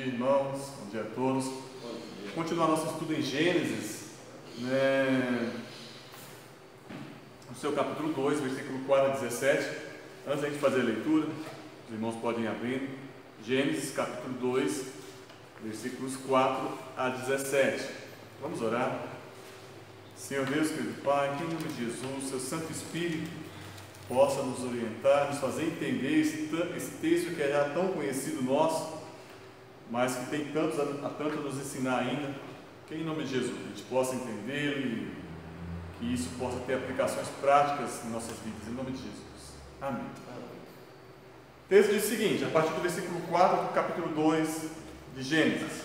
dia, irmãos. Bom dia a todos. Continuar nosso estudo em Gênesis, no seu capítulo 2, versículo 4 a 17. Antes da gente fazer a leitura, os irmãos podem abrir. Gênesis, capítulo 2, versículos 4 a 17. Vamos orar. Senhor Deus, querido Pai, que em nome de Jesus, seu Santo Espírito possa nos orientar, nos fazer entender esse texto que é já tão conhecido nosso, mas que tem tanto a nos ensinar ainda, que em nome de Jesus a gente possa entendê-lo e que isso possa ter aplicações práticas em nossas vidas, em nome de Jesus. Amém. O texto diz o seguinte, a partir do versículo 4 do capítulo 2 de Gênesis: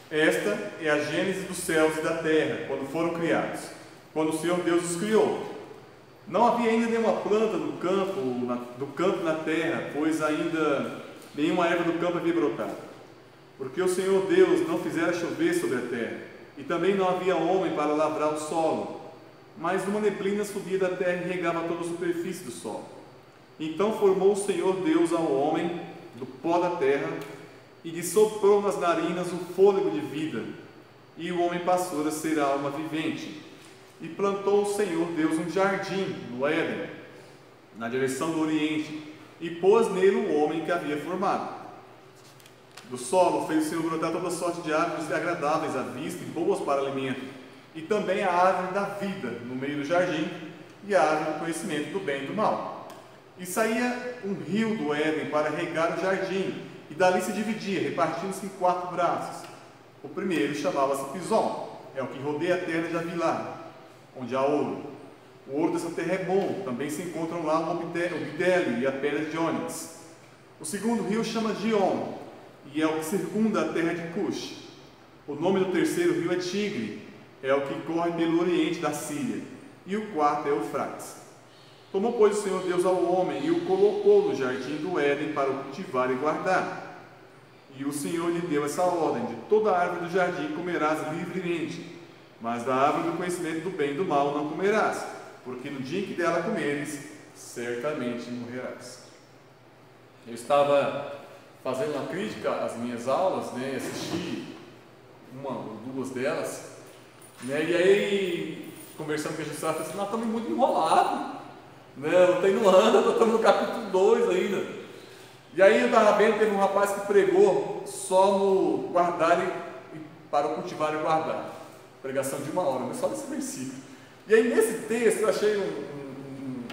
esta é a gênese dos céus e da terra, quando foram criados, quando o Senhor Deus os criou. Não havia ainda nenhuma planta do campo na terra, pois ainda nenhuma erva do campo havia brotado, porque o Senhor Deus não fizera chover sobre a terra, e também não havia homem para lavrar o solo, mas uma neblina subia da terra e regava toda a superfície do solo. Então formou o Senhor Deus ao homem do pó da terra, e lhe soprou nas narinas o fôlego de vida, e o homem passou a ser alma vivente. E plantou o Senhor Deus um jardim no Éden, na direção do Oriente, e pôs nele o homem que havia formado. Do solo fez o Senhor brotar toda sorte de árvores agradáveis à vista e boas para alimento, e também a árvore da vida no meio do jardim, e a árvore do conhecimento do bem e do mal. E saía um rio do Éden para regar o jardim, e dali se dividia, repartindo-se em 4 braços. O primeiro chamava-se Pison, é o que rodeia a terra de Avilá, onde há ouro. O ouro dessa terra é bom, também se encontram lá o bidélio e a pedra de ônix. O segundo rio chama Gion, e é o que circunda a terra de Cush. O nome do terceiro rio é Tigre, é o que corre pelo oriente da Síria. E o quarto é Eufrates. Tomou, pois, o Senhor Deus ao homem e o colocou no jardim do Éden para o cultivar e guardar. E o Senhor lhe deu essa ordem: de toda a árvore do jardim comerás livremente, mas da árvore do conhecimento do bem e do mal não comerás, porque no dia em que dela comeres, certamente morrerás. Eu estava fazendo uma crítica às minhas aulas, assisti uma ou 2 delas, e aí, conversando com a gente, falei assim: nós estamos muito enrolados, não tem no ano, nós estamos no capítulo 2 ainda. E aí eu estava vendo, teve um rapaz que pregou só no guardar e para o cultivar e guardar. Pregação de 1 hora, mas só nesse versículo. E aí nesse texto eu achei um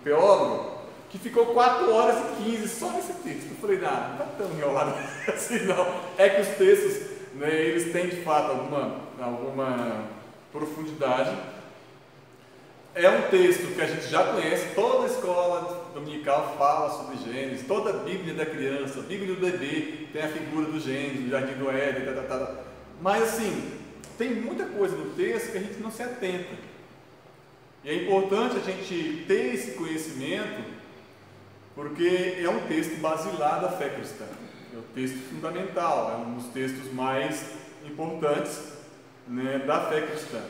teólogo que ficou 4 horas e 15 só nesse texto. Eu falei: não está tão enrolado assim não. É que os textos, eles têm de fato alguma profundidade. É um texto que a gente já conhece, toda a escola dominical fala sobre Gênesis, toda a Bíblia da criança, a Bíblia do bebê tem a figura do Gênesis, do jardim do Éden, mas assim, tem muita coisa no texto que a gente não se atenta. E é importante a gente ter esse conhecimento, porque é um texto basilar da fé cristã, é um texto fundamental, é um dos textos mais importantes, da fé cristã.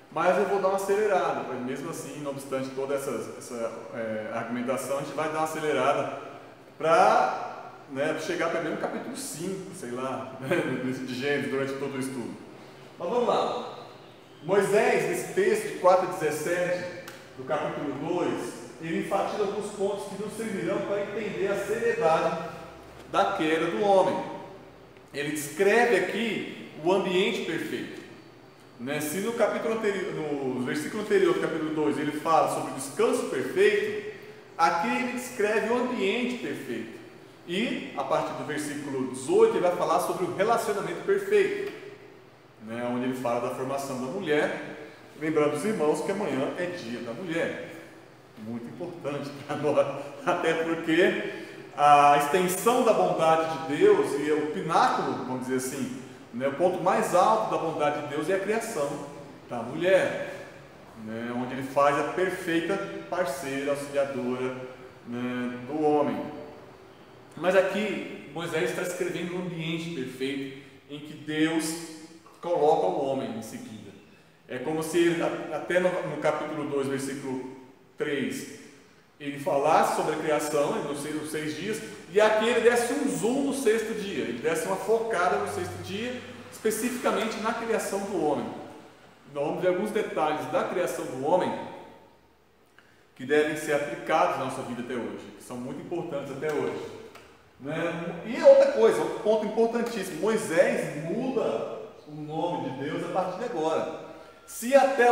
Mas eu vou dar uma acelerada, mas mesmo assim, não obstante toda essa argumentação, a gente vai dar uma acelerada para chegar pelo menos no capítulo 5, sei lá, de Gênesis, durante todo o estudo. Mas vamos lá. Moisés, nesse texto de 4 a 17, do capítulo 2, ele enfatiza alguns pontos que nos servirão para entender a seriedade da queda do homem. Ele descreve aqui o ambiente perfeito. Se no capítulo anterior, no versículo anterior do capítulo 2, ele fala sobre o descanso perfeito, aqui ele descreve o ambiente perfeito. E, a partir do versículo 18, ele vai falar sobre o relacionamento perfeito, onde ele fala da formação da mulher, lembrando os irmãos que amanhã é dia da mulher. Muito importante para nós, até porque a extensão da bondade de Deus e o pináculo, vamos dizer assim, o ponto mais alto da bondade de Deus é a criação da mulher, onde ele faz a perfeita parceira, auxiliadora, do homem. Mas aqui Moisés está escrevendo um ambiente perfeito em que Deus coloca o homem em seguida. É como se ele, até no capítulo 2, versículo 3, ele falasse sobre a criação nos 6 dias, e aqui ele desse um zoom no 6º dia, ele desse uma focada no 6º dia, especificamente na criação do homem. Nós vamos ver alguns detalhes da criação do homem que devem ser aplicados na nossa vida até hoje, que são muito importantes até hoje. Né? E outra coisa, outro ponto importantíssimo, Moisés muda o nome de Deus a partir de agora. Se até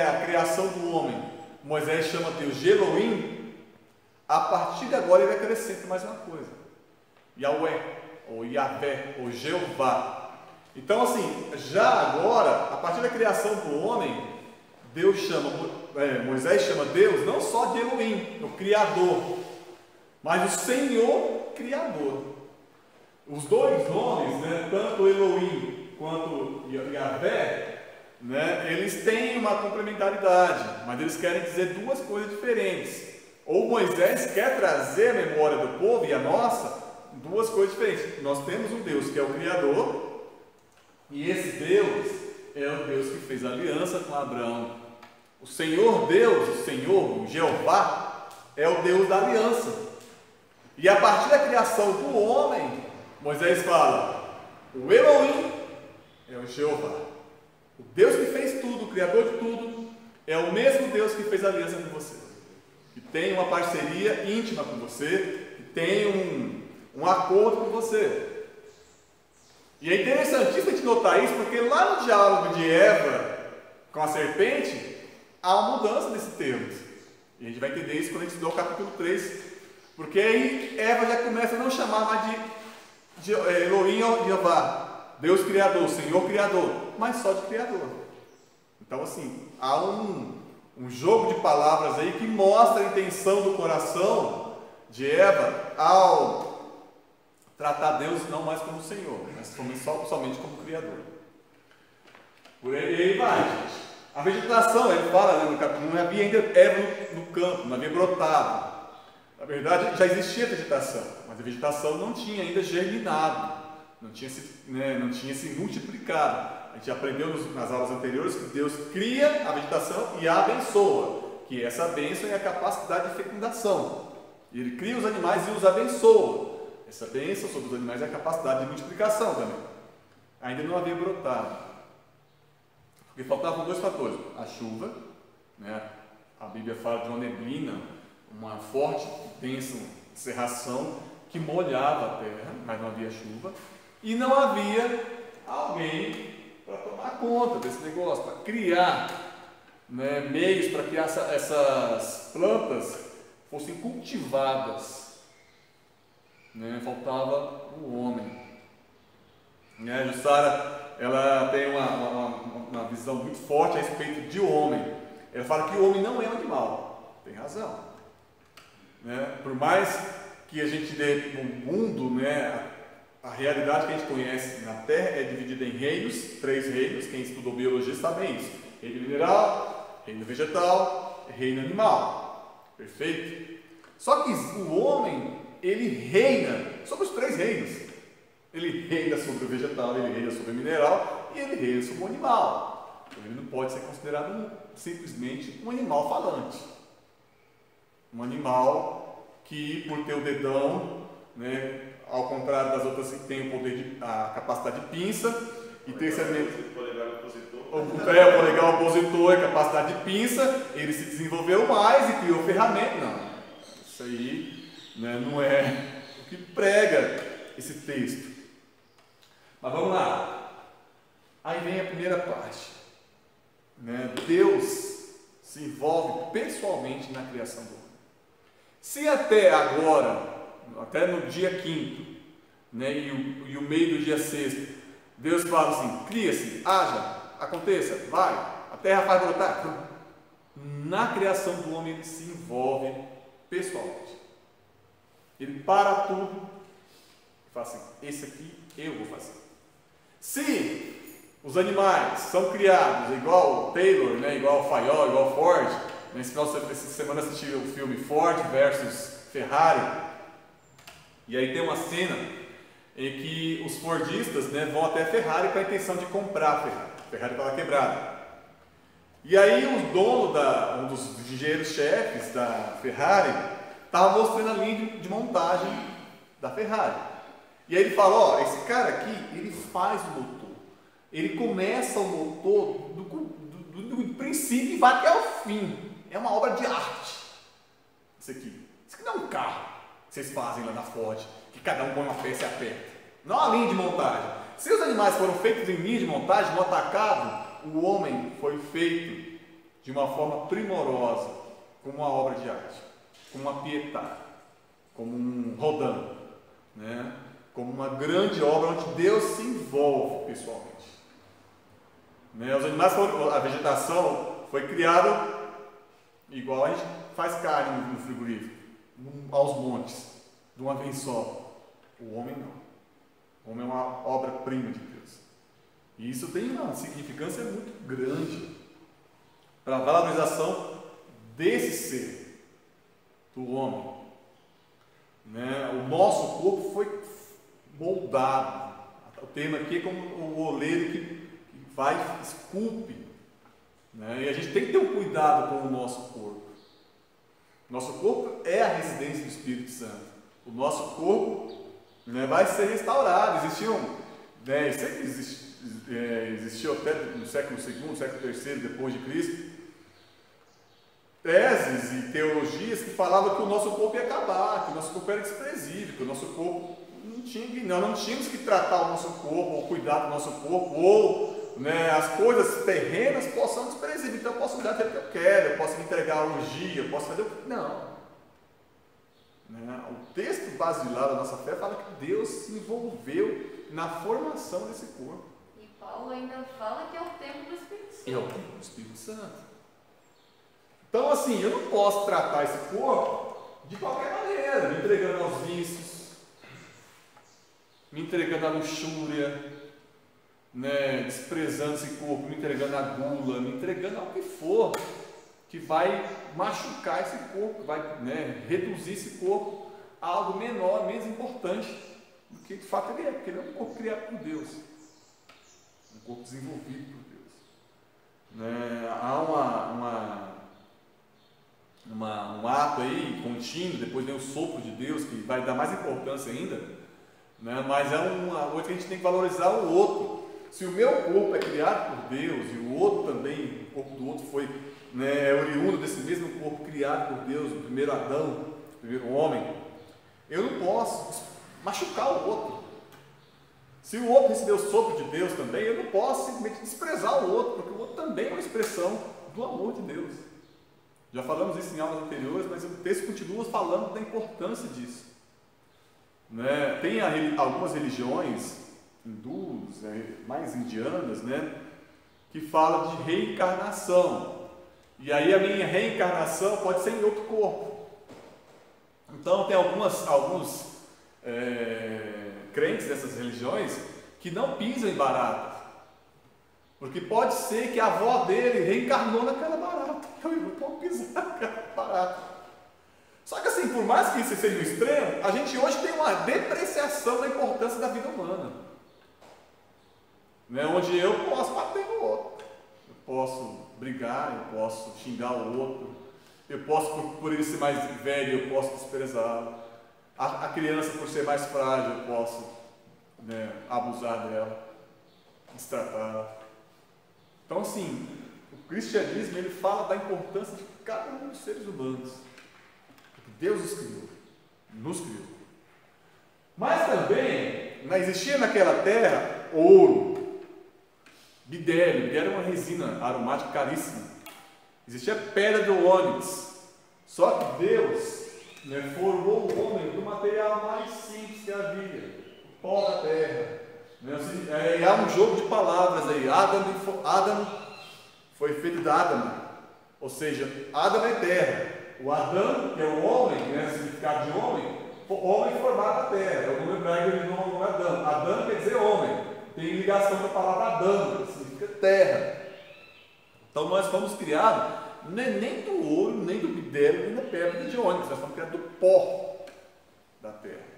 a criação do homem, Moisés chama Deus de Elohim, a partir de agora ele acrescenta mais uma coisa: Yahweh, ou Yahvé, ou Jeová. Então assim, já agora, a partir da criação do homem, Moisés chama Deus não só de Elohim, o Criador, mas o Senhor Criador. Os dois nomes, né, tanto Elohim quanto Yahvé, né, eles têm uma complementaridade, mas eles querem dizer duas coisas diferentes. Ou Moisés quer trazer a memória do povo e a nossa, duas coisas diferentes. Nós temos um Deus que é o Criador, e esse Deus é o Deus que fez aliança com Abraão. O Senhor Deus, o Senhor, o Jeová, é o Deus da aliança. E a partir da criação do homem, Moisés fala: o Elohim é o Jeová. O Deus que fez tudo, o Criador de tudo, é o mesmo Deus que fez aliança com você, que tem uma parceria íntima com você, que tem um acordo com você. E é interessantíssimo a gente notar isso, porque lá no diálogo de Eva com a serpente, há uma mudança nesse termo. E a gente vai entender isso quando a gente estudar o capítulo 3, porque aí Eva já começa a não chamar mais de Elohim ou Jeová, Deus Criador, Senhor Criador, mas só de Criador. Então assim, há um jogo de palavras aí que mostra a intenção do coração de Eva ao tratar Deus não mais como Senhor, mas somente como Criador. Por aí vai, gente. A vegetação, ele fala, né, no capítulo, não havia ainda erva no campo, não havia brotado. Na verdade, já existia vegetação, mas a vegetação não tinha ainda germinado, não tinha se multiplicado. A gente aprendeu nas aulas anteriores que Deus cria a vegetação e a abençoa, que essa bênção é a capacidade de fecundação. Ele cria os animais e os abençoa. Essa bênção sobre os animais é a capacidade de multiplicação também. Ainda não havia brotado, porque faltavam dois fatores: a chuva, né? A Bíblia fala de uma neblina, uma forte, densa cerração que molhava a terra, mas não havia chuva, e não havia alguém para tomar conta desse negócio, para criar, né, meios para que essas plantas fossem cultivadas, né? Faltava o homem. A Jussara, ela tem uma visão muito forte a respeito de homem. Ela fala que o homem não é um animal. Tem razão, né? Por mais que a gente dê no mundo, né, a realidade que a gente conhece na Terra é dividida em reinos, 3 reinos. Quem estudou biologia sabe isso: reino mineral, reino vegetal, reino animal. Perfeito? Só que o homem, ele reina sobre os 3 reinos. Ele reina sobre o vegetal, ele reina sobre o mineral e ele reina sobre o animal. Então ele não pode ser considerado simplesmente um animal falante. Um animal que, por ter o dedão, né, ao contrário das outras que tem a capacidade de pinça e ter esse elemento. O polegar opositor, a capacidade de pinça, ele se desenvolveu mais e criou ferramentas. Não, isso aí, né, não é o que prega esse texto. Mas vamos lá. Aí vem a primeira parte, né? Deus se envolve pessoalmente na criação do homem. Se até agora, até no dia 5º, né, e o meio do dia 6º, Deus fala assim: cria-se, haja, aconteça, vai, a terra faz brotar. Na criação do homem ele se envolve pessoalmente. Ele para tudo e fala assim: esse aqui eu vou fazer. Se os animais são criados igual o Taylor, né, igual o Fayol, igual o Ford, essa semana assisti o filme Ford versus Ferrari, e aí tem uma cena em que os fordistas, né, vão até a Ferrari com a intenção de comprar a Ferrari. A Ferrari estava quebrada. E aí o dono, um dos engenheiros-chefes da Ferrari, estava mostrando a linha de montagem da Ferrari. E aí ele fala, ó, esse cara aqui, ele faz o motor. Ele começa o motor do princípio e vai até o fim. É uma obra de arte. Isso aqui não é um carro que vocês fazem lá na Ford, que cada um põe uma peça e aperta. Não é uma linha de montagem. Se os animais foram feitos em linha de montagem, no atacado, o homem foi feito de uma forma primorosa, como uma obra de arte, como uma Pietà, como um Rodin, né? Como uma grande obra onde Deus se envolve pessoalmente. Né? Os animais a vegetação foi criada igual a gente faz carne no frigorífico, aos montes, de uma vez só. O homem não. O homem é uma obra-prima de Deus. E isso tem uma significância muito grande para a valorização desse ser, do homem. Né? O nosso corpo foi moldado. O termo aqui é como o oleiro que vai, esculpe. Né? E a gente tem que ter um cuidado com o nosso corpo. Nosso corpo é a residência do Espírito Santo. O nosso corpo, né, vai ser restaurado. Existiu até no século II, século III depois de Cristo, teses e teologias que falavam que o nosso corpo ia acabar, que o nosso corpo era desprezível, que o nosso corpo nós não tínhamos que tratar o nosso corpo, ou cuidar do nosso corpo, ou, né, as coisas terrenas possam desprezíveis. Então eu posso cuidar do que eu quero, eu posso me entregar a orgia, eu posso fazer o que. Não. Né? O texto basilar da nossa fé fala que Deus se envolveu na formação desse corpo. E Paulo ainda fala que é o templo do Espírito Santo. É o templo do Espírito Santo. Então, assim, eu não posso tratar esse corpo de qualquer maneira, me entregando aos vícios, me entregando à luxúria, né, desprezando esse corpo, me entregando à gula, me entregando ao que for, que vai machucar esse corpo, vai, né, reduzir esse corpo a algo menor, menos importante do que de fato ele é, porque ele é um corpo criado por Deus, um corpo desenvolvido por Deus. Né, há um ato aí contínuo, depois vem o sopro de Deus, que vai dar mais importância ainda, né, mas é uma coisa que a gente tem que valorizar o outro. Se o meu corpo é criado por Deus e o outro também, o corpo do outro foi, né, oriundo desse mesmo corpo criado por Deus, o primeiro Adão, o primeiro homem, eu não posso machucar o outro. Se o outro recebeu o sopro de Deus também, eu não posso simplesmente desprezar o outro, porque o outro também é uma expressão do amor de Deus. Já falamos isso em aulas anteriores, mas o texto continua falando da importância disso. Né? Tem algumas religiões hindus, mais indianas, né, que falam de reencarnação. E aí a minha reencarnação pode ser em outro corpo. Então tem alguns crentes dessas religiões que não pisam em barata. Porque pode ser que a avó dele reencarnou naquela barata. Então ele não pode pisar naquela barata. Só que assim, por mais que isso seja um extremo, a gente hoje tem uma depreciação da importância da vida humana. Né? Onde eu posso bater no outro. Eu posso brigar, eu posso xingar o outro. Eu posso, por ele ser mais velho, eu posso desprezá-lo. A criança, por ser mais frágil, eu posso, né, abusar dela, destratá-la. Então, assim, o cristianismo ele fala da importância de cada um dos seres humanos. Porque Deus nos criou. Mas também, existia naquela terra ouro, bidélio. Bidélio é uma resina aromática caríssima. Existia pedra de ônix. Só que Deus, né, formou o homem do material mais simples que havia, o pó da terra. Há um jogo de palavras aí. Adão foi feito de Adama, ou seja, Adama é terra. O Adão, que é o homem, né, o significado de homem, homem formado da terra. É o nome hebraico de nome Adão. Adão quer dizer homem. Tem ligação com a palavra Adão, que significa terra. Então nós fomos criados nem do ouro, nem do bidélio, nem da pedra de ônix. Nós fomos criados do pó da terra.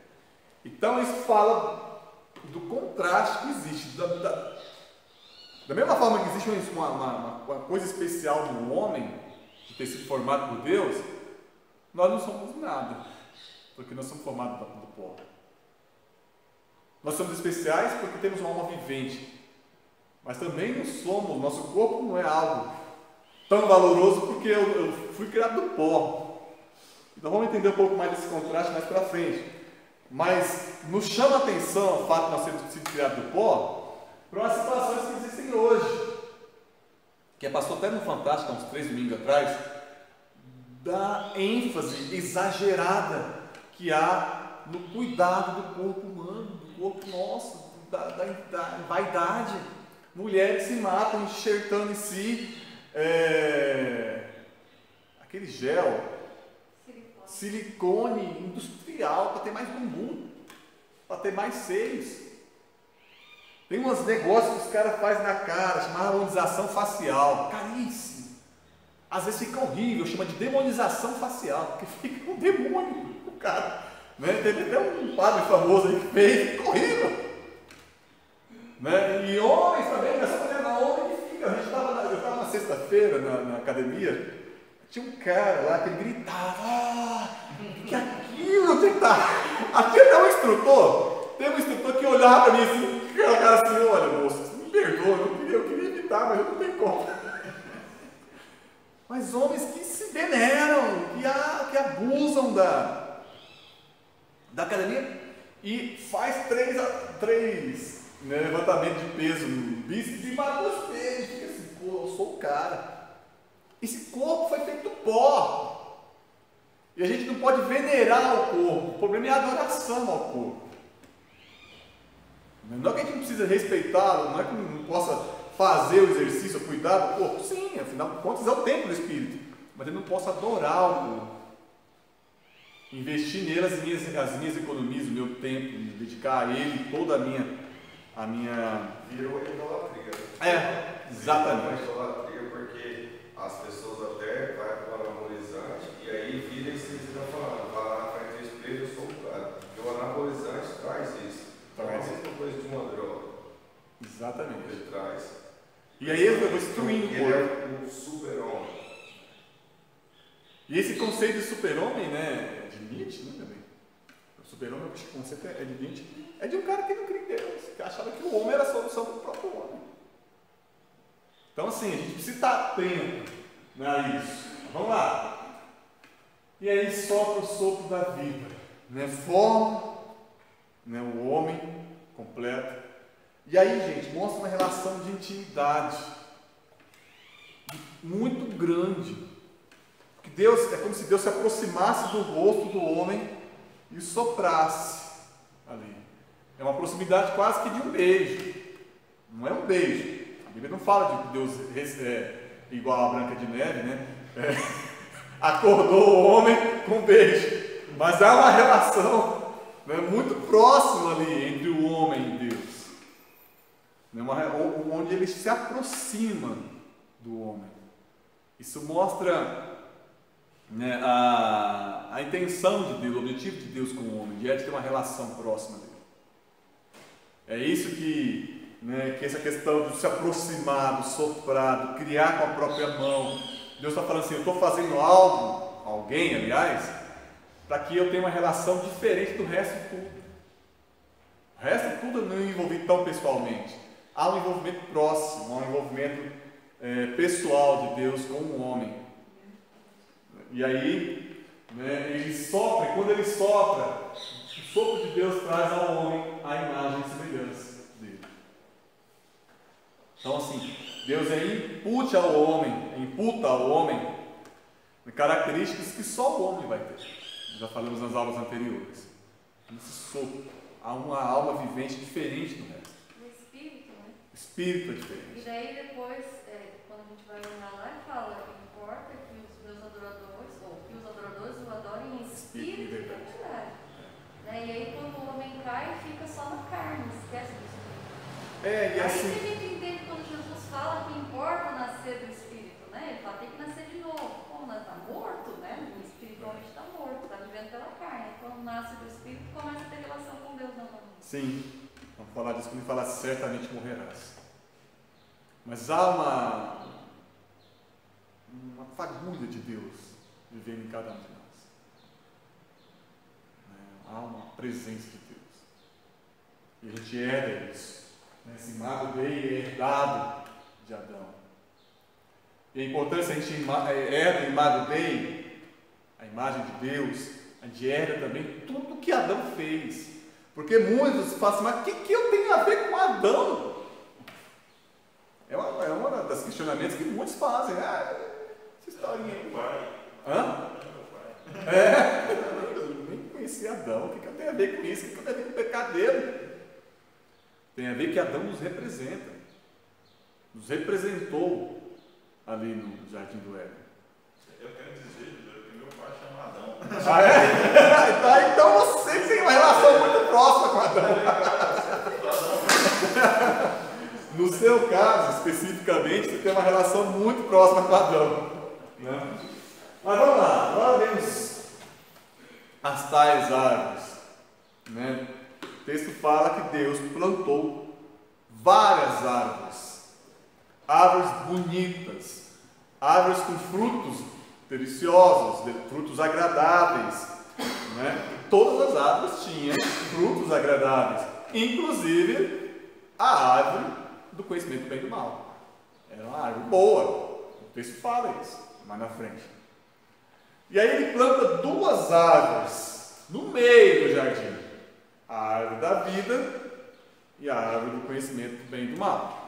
Então isso fala do contraste que existe, Da mesma forma que existe uma coisa especial no homem, de ter sido formado por Deus, nós não somos nada, porque nós somos formados do pó. Nós somos especiais porque temos uma alma vivente, mas também não somos, nosso corpo não é algo tão valoroso porque eu fui criado do pó. Então vamos entender um pouco mais desse contraste mais para frente. Mas nos chama a atenção o fato de nós termos sido criados do pó para umas situações que existem hoje. Que passou até no Fantástico, há uns 3 domingos atrás, da ênfase exagerada que há no cuidado do corpo humano, do corpo nosso, da vaidade. Mulheres se matam enxertando em si aquele gel, silicone industrial para ter mais bumbum, para ter mais seios. Tem uns negócios que os caras fazem na cara, chamada harmonização facial, caríssimo. Às vezes fica horrível, chama de demonização facial, porque fica um demônio o cara. Né? Teve até um padre famoso aí que fez, fica horrível. Né? E homens também, essa mulher na homem que fica. Eu estava na sexta-feira na academia, tinha um cara lá que ele gritava, que aquilo tem que estar. Aqui até um instrutor, tem um instrutor que olhava para mim assim, o cara assim, olha moço, me perdoa, eu queria evitar, mas eu não tenho como. Mas homens que se veneram, que abusam da academia e faz três levantamento de peso no bíceps e mata os peitos, fica assim, pô, eu sou o cara. Esse corpo foi feito do pó. E a gente não pode venerar o corpo. O problema é a adoração ao corpo. Não é que a gente não precisa respeitá-lo, não é que não possa fazer o exercício, cuidar do corpo. Sim, afinal de contas é o templo do Espírito. Mas eu não posso adorar o corpo. Investir nele as minhas economias, o meu tempo, me dedicar a ele toda a minha... Virou idolatria. Exatamente. Virou idolatria porque as pessoas até vai para o anabolizante e aí vira isso que você está falando, vai lá na frente do espelho, eu sou o cara. E o anabolizante traz isso. Então é a mesma coisa de uma droga. Exatamente. Ele traz. E aí eu vou destruindo o corpo. Ele é um super-homem. E esse conceito de super-homem, né, de Nietzsche, né, também? O super-homem, o conceito é de Nietzsche, é de um cara que não cria em Deus, que achava que o homem era a solução para o próprio homem. Então, assim, a gente precisa estar atento a isso. Vamos lá. E aí sopra o sopro da vida, né? Forma, né, o homem completo. E aí, gente, mostra uma relação de intimidade muito grande. Que Deus, é como se Deus se aproximasse do rosto do homem e soprasse ali. É uma proximidade quase que de um beijo. Não é um beijo. A Bíblia não fala de que Deus igual a Branca de Neve, né? Acordou o homem com um beijo. Mas há uma relação, né, muito próxima ali entre o homem e Deus. Onde ele se aproxima do homem. Isso mostra, né, a intenção de Deus, o objetivo de Deus com o homem, de ter uma relação próxima dele. É isso que essa questão de se aproximar, do soprar, do criar com a própria mão. Deus está falando assim, eu estou fazendo algo, alguém aliás, para que eu tenha uma relação diferente do resto de tudo. O resto de tudo eu não me envolvi tão pessoalmente. Há um envolvimento próximo, há um envolvimento pessoal de Deus com o homem. E aí, né, ele sopra, e quando ele sopra, o sopro de Deus traz ao homem a imagem e semelhança dele. Então assim, Deus imputa ao homem características que só o homem vai ter. Já falamos nas aulas anteriores. Esse sopro, há uma alma vivente diferente do resto. O espírito, né? O espírito é diferente. E daí depois, quando a gente vai olhar lá, ele fala, importa que os meus adoradores, ou que os adoradores o adorem em espírito e verdade. Né? E aí quando o homem cai, fica só na carne, esquece disso. E assim... Aí que a gente entende quando Jesus fala que importa nascer do espírito, né? Ele fala, tem que nascer de novo. Como nós está morto, né? O espiritualmente está morto, está vivendo pela carne. Quando nasce do espírito, começa a ter relação com Deus novamente. Sim, vamos falar disso quando ele fala certamente morrerás. Mas há uma fagulha de Deus vivendo em cada um de nós. Há uma presença de Deus. E a gente herda isso. Esse imago Dei é herdado de Adão. E a importância, a gente herda o imago Dei, a imagem de Deus, a gente herda também tudo que Adão fez. Porque muitos falam assim, mas o que eu tenho a ver com Adão? É uma das questionamentos que muitos fazem. Essa historinha aí. Hã? Eu nem conheci Adão. O que eu tenho a ver com isso? O que eu tenho a ver com o pecado dele? Tem a ver que Adão nos representa. Nos representou ali no Jardim do Éden. Eu quero dizer, que meu pai chama Adão. Ah, é? Então você tem uma relação muito próxima com Adão. No seu caso, especificamente, você tem uma relação muito próxima com Adão. Né? Mas vamos lá, agora vemos as tais árvores. Né? O texto fala que Deus plantou várias árvores. Árvores bonitas, árvores com frutos deliciosos, frutos agradáveis. Né? Todas as árvores tinham frutos agradáveis, inclusive a árvore do conhecimento do bem e do mal. Era uma árvore boa, o texto fala isso, mais na frente. E aí ele planta duas árvores no meio do jardim: a árvore da vida e a árvore do conhecimento do bem e do mal.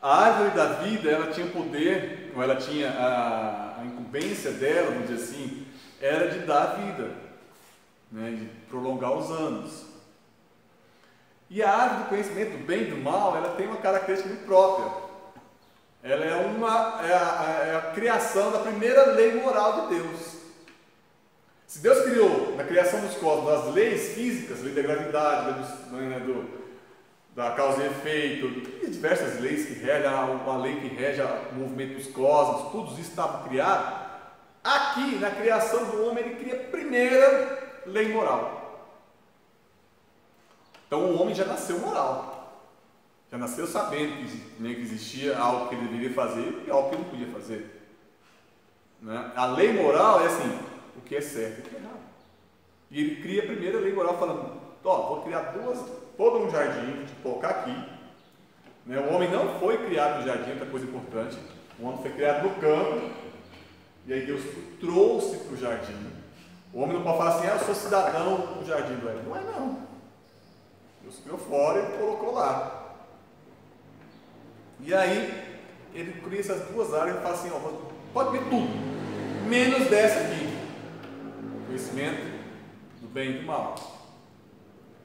A árvore da vida, ela tinha poder, ou ela tinha a incumbência dela, vamos dizer assim, era de dar vida, né, de prolongar os anos. E a árvore do conhecimento do bem e do mal, ela tem uma característica muito própria. Ela é a criação da primeira lei moral de Deus. Se Deus criou na criação dos cosmos as leis físicas, lei da gravidade, da causa e efeito, e diversas leis que regem, a lei que rege o movimento dos cosmos, tudo isso estava criado. Aqui, na criação do homem, ele cria a primeira lei moral. Então o homem já nasceu moral, já nasceu sabendo que existia algo que ele deveria fazer e algo que ele não podia fazer. Né? A lei moral é assim, o que é certo e o que é errado. E ele cria a primeira lei moral falando, vou criar todo um jardim, vou colocar aqui. Né? O homem não foi criado no jardim, outra coisa importante, o homem foi criado no campo, e aí Deus trouxe para o jardim. O homem não pode falar assim, eu sou cidadão do jardim do Éden. Não é não. Deus criou fora e colocou lá. E aí, ele cria essas duas áreas e fala assim, pode ver tudo, menos dessa aqui. Conhecimento do bem e do mal.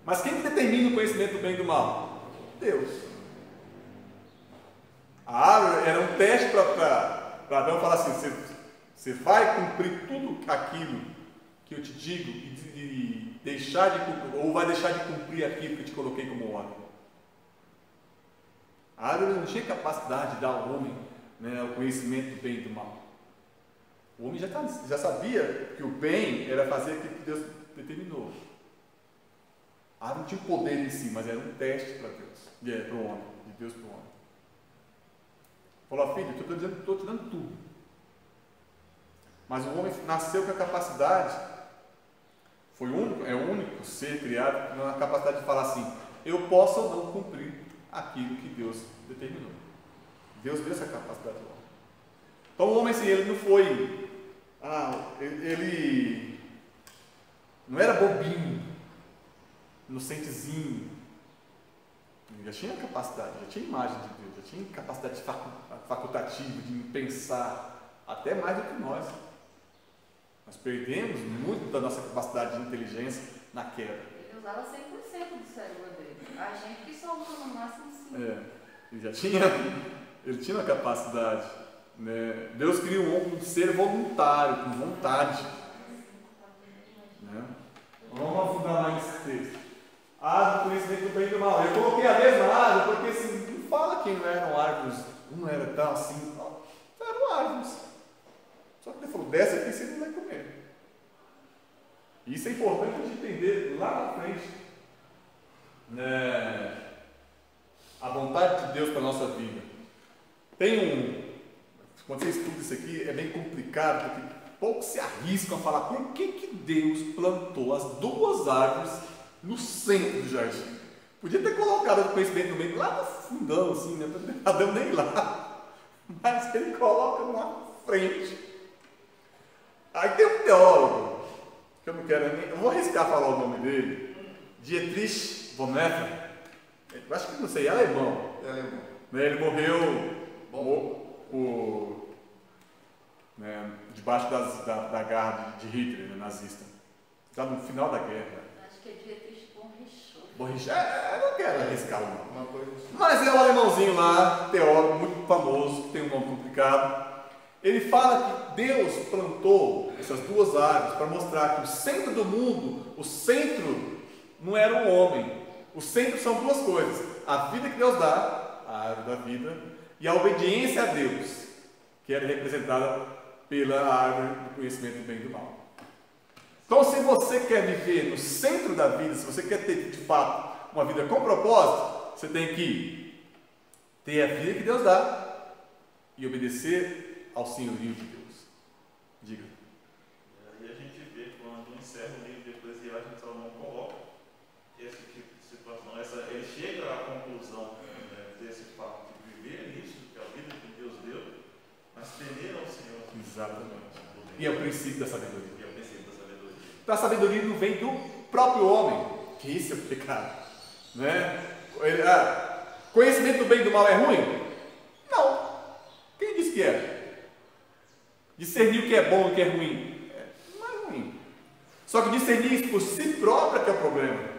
Mas quem determina o conhecimento do bem e do mal? Deus. A árvore era um teste para Adão falar assim, você vai cumprir tudo aquilo que eu te digo e deixar de cumprir, ou vai deixar de cumprir aquilo que eu te coloquei como ordem. A árvore não tinha capacidade de dar ao homem, né, o conhecimento do bem e do mal. O homem já sabia que o bem era fazer aquilo que Deus determinou. A árvore não tinha poder em si, mas era um teste para Deus, para o homem, de Deus para o homem. Falou, filho, estou te dando tudo. Mas o homem nasceu com a capacidade, é o único ser criado com a capacidade de falar assim, eu posso ou não cumprir aquilo que Deus determinou. Deus deu essa capacidade ao homem. Então o homem, assim, ele não foi, ele não era bobinho, inocentezinho. Ele já tinha capacidade, já tinha imagem de Deus, já tinha capacidade facultativa de pensar, até mais do que nós. Nós perdemos muito da nossa capacidade de inteligência na queda. Ele usava 100% do cérebro dele. A gente que só usa no máximo 5%. Ele tinha uma capacidade. Né? Deus criou um ser voluntário, com vontade. Né? Vamos afundar mais nesse texto. Árvore do conhecimento do bem e do mal. Eu coloquei a mesma árvore porque assim, não fala que não eram árvores, não era tão assim, não. Eram árvores. Só que ele falou, dessa aqui você não vai comer. Isso é importante a gente entender lá na frente. A vontade de Deus para a nossa Quando você estuda isso aqui, é bem complicado, porque poucos se arriscam a falar por que Deus plantou as duas árvores no centro do jardim. Podia ter colocado o conhecimento no meio, lá no fundão, assim, né? Para Adão nem lá. Mas ele coloca na frente. Aí tem um teólogo, que eu não quero nem. Eu vou arriscar falar o nome dele, Dietrich Bonhoeffer. Eu acho que não sei, é alemão. É alemão. Ele morreu debaixo da garra de Hitler, nazista. Está no final da guerra. Acho que é Dietrich Bonhoeffer. Bonhoeffer, eu não quero arriscar o nome. Uma coisa assim. Mas é um alemãozinho lá, teólogo muito famoso, que tem um nome complicado. Ele fala que Deus plantou essas duas árvores para mostrar que o centro do mundo, o centro não era o homem. O centro são duas coisas: a vida que Deus dá, a árvore da vida, e a obediência a Deus, que era representada pela árvore do conhecimento do bem e do mal. Então, se você quer viver no centro da vida, se você quer ter de fato uma vida com propósito, você tem que ter a vida que Deus dá e obedecer ao senhorio de Deus. Diga. E a gente vê quando encerra o livro de Eclesiastes, Salomão coloca esse tipo de situação. Ele chega à conclusão desse fato de viver isso, que é a vida que Deus deu, mas temer ao Senhor. Exatamente. E é o princípio da sabedoria. E é o princípio da sabedoria. Então a sabedoria não vem do próprio homem, que isso é o pecado. Né? Conhecimento do bem e do mal é ruim? Não. Quem disse que é? Discernir o que é bom e o que é ruim? Não é ruim. Só que discernir isso por si próprio é que é o problema.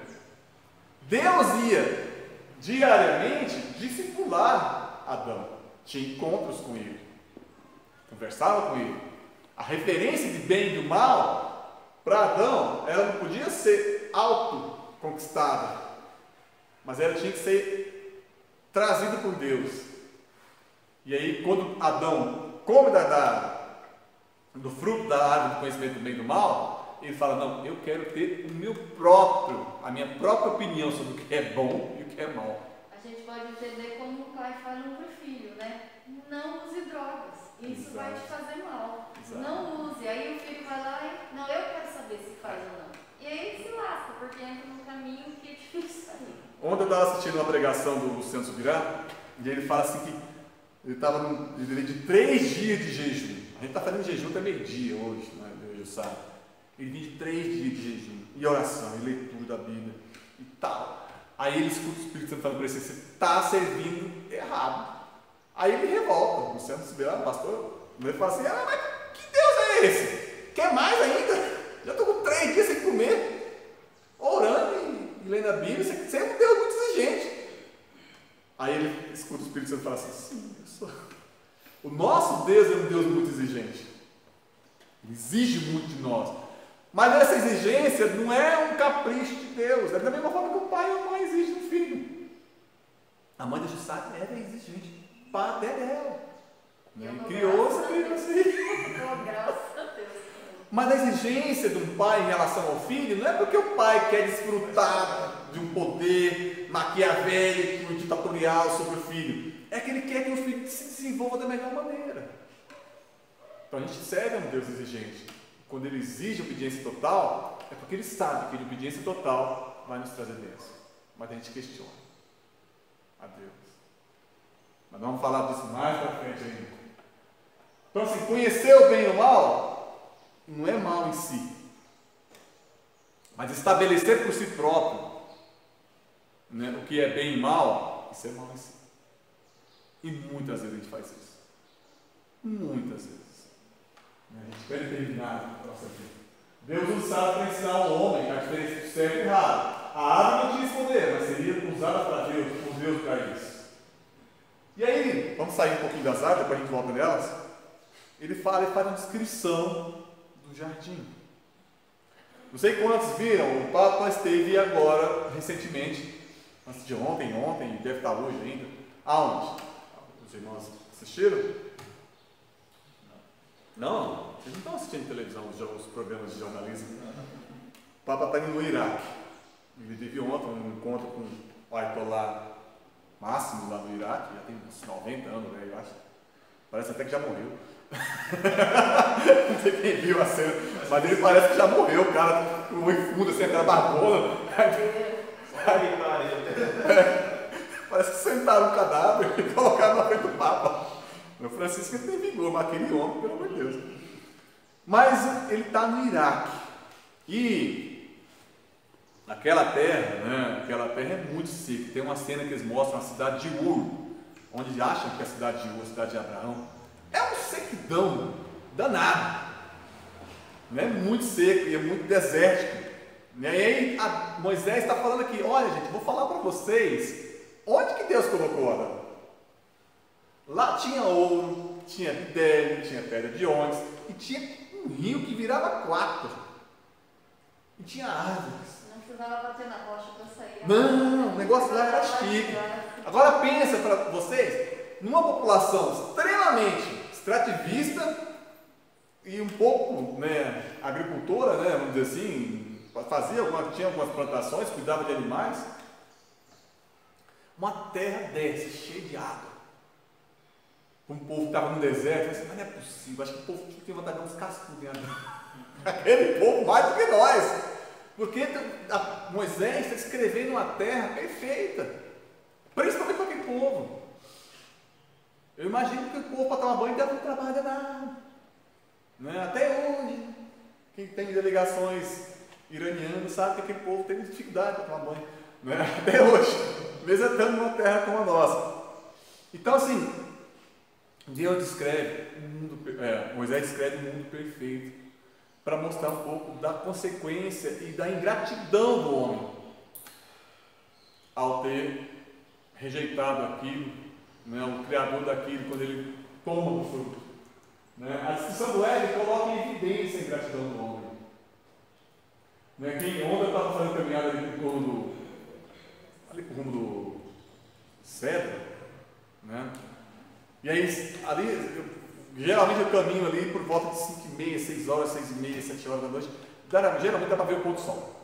Deus ia diariamente discipular Adão. Tinha encontros com ele. Conversava com ele. A referência de bem e do mal, para Adão, ela não podia ser autoconquistada, mas ela tinha que ser trazida por Deus. E aí, quando Adão come do fruto da árvore do conhecimento do bem e do mal, ele fala: não, eu quero ter a minha própria opinião sobre o que é bom e o que é mal. A gente pode entender como o pai fala para o filho, né? Não use drogas. Isso vai te fazer mal. Exato. Não use. Aí o filho vai lá e, não, eu quero saber se faz ou não. E aí ele se lasca, porque entra num caminho que é difícil sair. Ontem eu estava assistindo uma pregação do Luciano Subirá, e ele fala assim que ele estava de 3 dias de jejum. A gente está fazendo jejum até meio-dia hoje, né? Eu sabe. Ele vinha de 3 dias de jejum, e oração, e leitura da Bíblia, e tal. Aí ele escuta o Espírito Santo falando para ele: você está servindo errado. Aí ele revolta, o Luciano Subirá, pastor, ele fala assim: mas que Deus é esse? Quer mais ainda? Já estou com 3 dias sem comer, orando e lendo a Bíblia, você é um Deus muito exigente. Aí ele escuta o Espírito Santo e fala assim: sim, eu sou. O nosso Deus é um Deus muito exigente. Ele exige muito de nós. Mas essa exigência não é um capricho de Deus. É da mesma forma que o pai e a mãe exigem do filho. A mãe da Jussara era exigente. Até dela. Criou essa criança aí. Graças a Deus. Mas a exigência de um pai em relação ao filho não é porque o pai quer desfrutar de um poder maquiavélico, ditatorial sobre o filho. É que ele quer que o filho se desenvolva da melhor maneira. Então a gente serve a um Deus exigente. Quando ele exige obediência total, é porque ele sabe que a obediência total vai nos trazer bênção. Mas a gente questiona a Deus. Mas vamos falar disso mais para frente ainda. Então assim, conhecer o bem e o mal não é mal em si, mas estabelecer por si próprio, né, o que é bem e mal, isso é mal em si. E muitas vezes a gente faz isso. Muitas vezes. A gente quer terminar a nossa vida. Deus usava para ensinar ao homem a diferença do certo e errado. A árvore não tinha esse poder, mas seria usada para Deus, por Deus para isso. E aí, vamos sair um pouquinho das árvores, depois a gente volta nelas. Ele faz uma descrição do jardim. Não sei quantos viram, o Papa esteve agora, recentemente, antes de ontem, deve estar hoje ainda. Aonde? Os irmãos assistiram? Não? Vocês não estão assistindo televisão, os programas de jornalismo? O Papa está indo no Iraque. Ele teve ontem um encontro com o Ayatollah Máximo lá no Iraque, já tem uns 90 anos, né, eu acho. Parece até que já morreu. Não sei quem viu a cena, mas ele parece que já morreu, o cara com o olho fundo, assim, aquela barbona. Parece que sentaram um cadáver e colocaram na frente do Papa. O Francisco tem vigor, mas aquele homem, pelo amor de Deus. Mas ele está no Iraque. E aquela terra, né? Aquela terra é muito seca. Tem uma cena que eles mostram a cidade de Ur, onde acham que é a cidade de Ur, a cidade de Abraão. É uma sequidão danada. Né? Muito seco e é muito desértico. E aí Moisés está falando aqui, olha gente, vou falar para vocês, onde que Deus colocou Adão? Lá tinha ouro, tinha bidélio, tinha pedra de ônix, e tinha um rio que virava 4. E tinha árvores. Não precisava bater na rocha para sair. Não, o negócio lá era chique. Agora pensa para vocês, numa população extremamente extrativista e um pouco, né, agricultora, né, vamos dizer assim, tinha algumas plantações, cuidava de animais. Uma terra dessa, cheia de água. Um povo que estava no deserto, assim, mas não é possível, acho que o povo tinha vontade de dar uns cascudos dentro. Aquele povo mais do que nós. Porque Moisés está escrevendo uma terra perfeita, principalmente para aquele povo. Eu imagino que o povo para tomar banho deve um trabalho danado. Né? Até hoje, quem tem delegações iranianas sabe que aquele povo tem dificuldade para tomar banho. Né? Até hoje, mesmo estando numa terra como a nossa. Então, assim, Deus descreve Moisés descreve um mundo perfeito para mostrar um pouco da consequência e da ingratidão do homem ao ter rejeitado aquilo, né, o Criador daquilo, quando ele toma o fruto. Né? A descrição do Éden coloca em evidência a ingratidão do homem. Né? Quem ontem estava fazendo caminhada ali por rumo do Cedro, né? E aí, ali, geralmente eu caminho ali por volta de 5h30, 6 horas, 6h30, 7 horas da noite. Geralmente dá para ver o pôr do sol.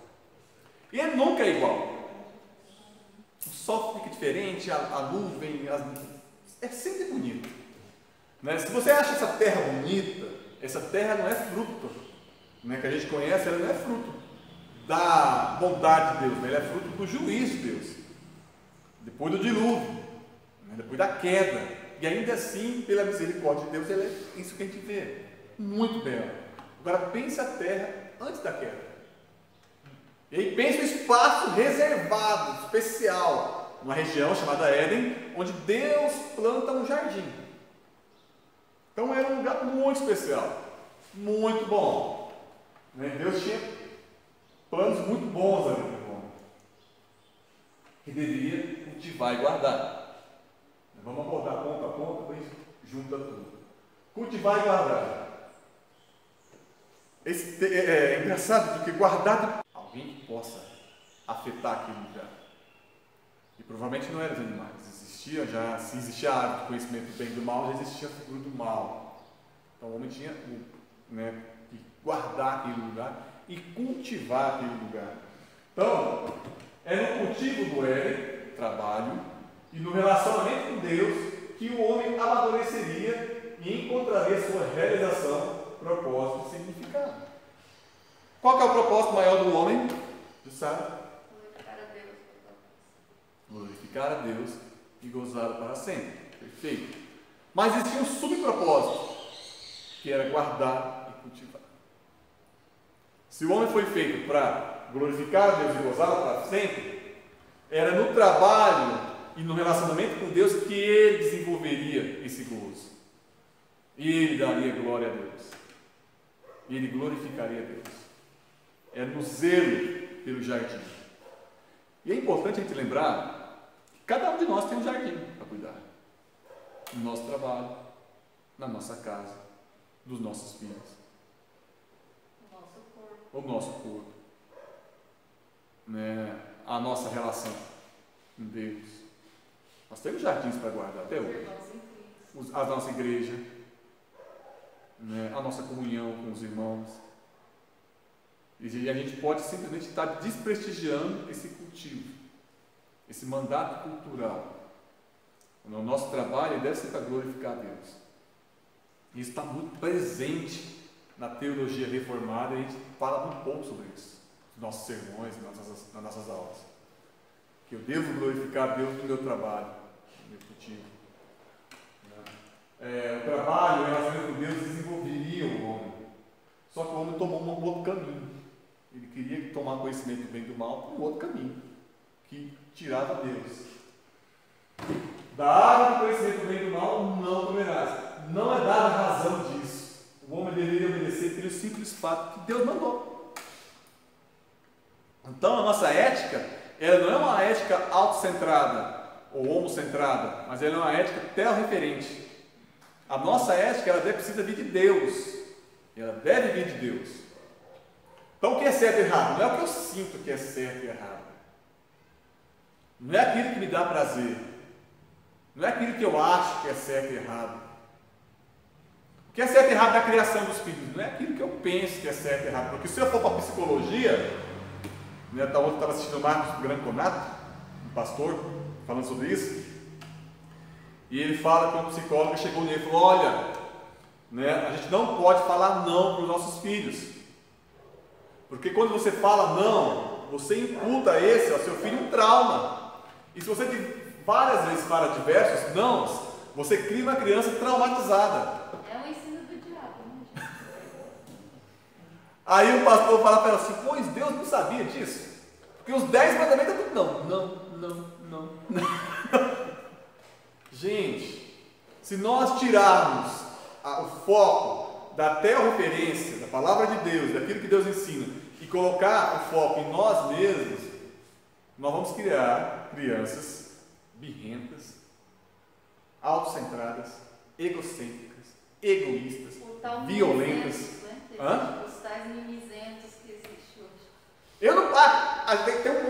E ele nunca é igual. O sol fica diferente, a nuvem, é sempre bonito. Né? Se você acha essa terra bonita, essa terra não é fruto, né, que a gente conhece, ela não é fruto da bondade de Deus, né? Ela é fruto do juízo de Deus. Depois do dilúvio, né? Depois da queda. E ainda assim, pela misericórdia de Deus, ela é isso que a gente vê. Muito bela. Agora pense a terra antes da queda. E aí pense o espaço reservado, especial, uma região chamada Éden, onde Deus planta um jardim. Então era um lugar muito especial, muito bom. Né? Deus tinha planos muito bons ali para o homem, que deveria cultivar e guardar. Vamos abordar ponto a ponto, depois junta tudo. Cultivar e guardar. É engraçado porque guardar alguém que possa afetar aquele lugar. E provavelmente não eram os animais. Se existia a árvore do conhecimento do bem e do mal, já existia a figura do mal. Então o homem tinha que guardar aquele lugar e cultivar aquele lugar. Então, é no cultivo do Éden, trabalho, e no relacionamento com Deus, que o homem amadureceria e encontraria sua realização, propósito e significado. Qual que é o propósito maior do homem? Você sabe? Glorificar a Deus. Glorificar a Deus e gozá-lo para sempre. Perfeito. Mas existia um subpropósito, que era guardar e cultivar. Se o homem foi feito para glorificar a Deus e gozá-lo para sempre, era no trabalho e no relacionamento com Deus que ele desenvolveria esse gozo. E ele daria glória a Deus. E ele glorificaria a Deus. É no zelo pelo jardim. E é importante a gente lembrar que cada um de nós tem um jardim para cuidar. No nosso trabalho, na nossa casa, dos nossos filhos. O nosso corpo. Né? A nossa relação com Deus. Nós temos jardins para guardar até hoje. A nossa igreja, né? A nossa comunhão com os irmãos. E a gente pode simplesmente estar desprestigiando esse cultivo, esse mandato cultural. O nosso trabalho deve ser para glorificar a Deus. Isso está muito presente na teologia reformada e a gente fala muito pouco sobre isso, nos nossos sermões, nas nossas aulas. Que eu devo glorificar a Deus no meu trabalho, no meu cultivo. O trabalho e as relações com Deus desenvolveriam o homem. Só que o homem tomou um outro caminho. Ele queria tomar conhecimento do bem e do mal por um outro caminho, que tirava Deus. Da árvore do conhecimento do bem e do mal não comerás. Não é dada a razão disso. O homem deveria obedecer pelo simples fato que Deus mandou. Então a nossa ética, ela não é uma ética autocentrada ou homocentrada, mas ela é uma ética teorreferente. A nossa ética, ela precisa vir de Deus. Ela deve vir de Deus. Então o que é certo e errado? Não é o que eu sinto que é certo e errado. Não é aquilo que me dá prazer. Não é aquilo que eu acho que é certo e errado. O que é certo e errado na criação dos filhos? Não é aquilo que eu penso que é certo e errado. Porque se eu for para a psicologia, né, eu estava assistindo o Marcos Granconato, um pastor, falando sobre isso, e ele fala que um psicólogo chegou nele e falou: olha, né, a gente não pode falar não para os nossos filhos. Porque quando você fala não, você imputa ao seu filho um trauma. E se você várias vezes fala diversos nãos, você cria uma criança traumatizada. É o ensino do diabo, né? Aí o pastor fala para ela assim: pois Deus não sabia disso? Porque os 10 mandamentos é tudo não. Gente, se nós tirarmos o foco da teorreferência, da palavra de Deus, daquilo que Deus ensina, e colocar o foco em nós mesmos, nós vamos criar crianças birrentas, autocentradas, egocêntricas, egoístas, violentas. Os tais mimizentos que existem hoje. Eu não.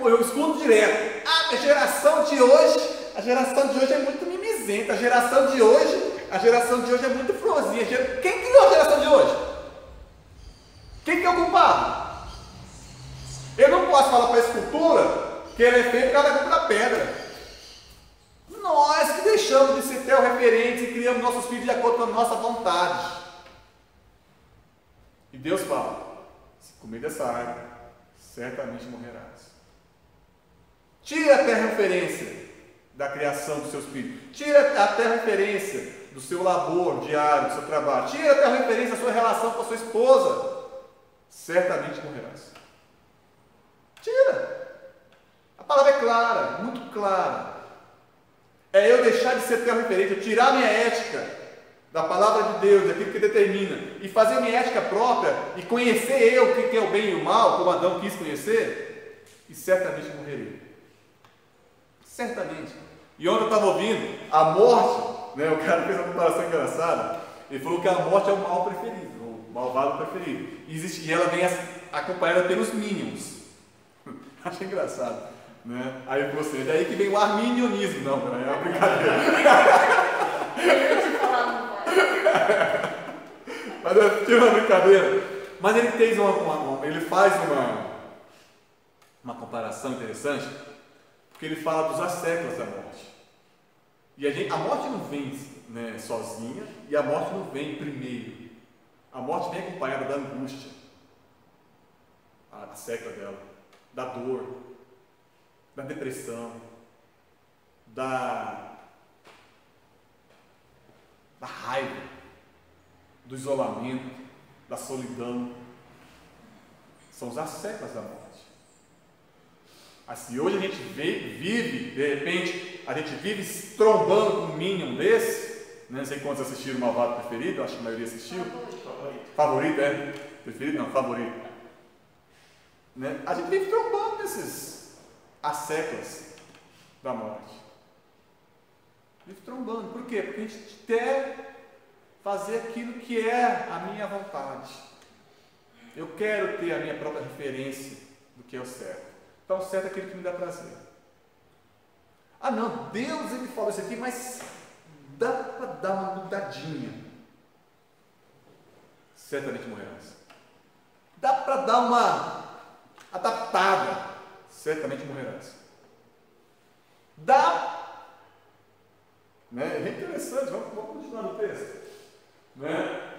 Eu escuto direto. A geração de hoje é muito mimizenta. A geração de hoje é muito florzinha. Quem criou a geração de hoje? Quem que é o culpado? Eu não posso falar para a escultura que ela é feita por causa da culpa da pedra. Nós que deixamos de ser teorreferentes e criamos nossos filhos de acordo com a nossa vontade. E Deus fala: se comer dessa árvore, certamente morrerás. Tira a teorreferência da criação dos seus filhos. Tira a teorreferência do seu labor diário, do seu trabalho. Tira a teorreferência da sua relação com a sua esposa. Certamente morrerás. Tira. A palavra é clara, muito clara. É eu deixar de ser teorreferente, eu tirar minha ética da palavra de Deus, daquilo que determina, e fazer minha ética própria, e conhecer eu o que é o bem e o mal, como Adão quis conhecer, e certamente morrerei. Certamente. E ontem eu estava ouvindo a morte, né, o cara fez uma comparação engraçada. Ele falou que a morte é o mal preferido, o malvado preferido. E ela vem acompanhada pelos minions. Achei engraçado. Né? Aí eu falei assim: é daí que vem o arminionismo. Não, é uma brincadeira. Mas eu tive uma brincadeira. Mas ele fez ele faz uma comparação interessante, porque ele fala dos asséculos da morte. E a morte não vem, né, sozinha, e a morte não vem primeiro. A morte vem acompanhada da angústia, a sécula dela, da dor, da depressão, da raiva, do isolamento, da solidão. São as séculas da morte. Assim, hoje a gente vive, de repente, a gente vive trombando com um minion desse. Não sei quantos assistiram o Malvado Preferido, acho que a maioria assistiu. Favorito, é? Preferido não, favorito. Né? A gente vive trombando as séculas da morte. Vive trombando. Por quê? Porque a gente quer fazer aquilo que é a minha vontade. Eu quero ter a minha própria referência do que é o certo. Então, o certo é aquilo que me dá prazer. Ah, não, Deus ele falou isso aqui, mas dá para dar uma mudadinha. Certamente morrerás. Dá para dar uma adaptada. Certamente morrerás. Dá. Né? É bem interessante, vamos continuar no texto. Né?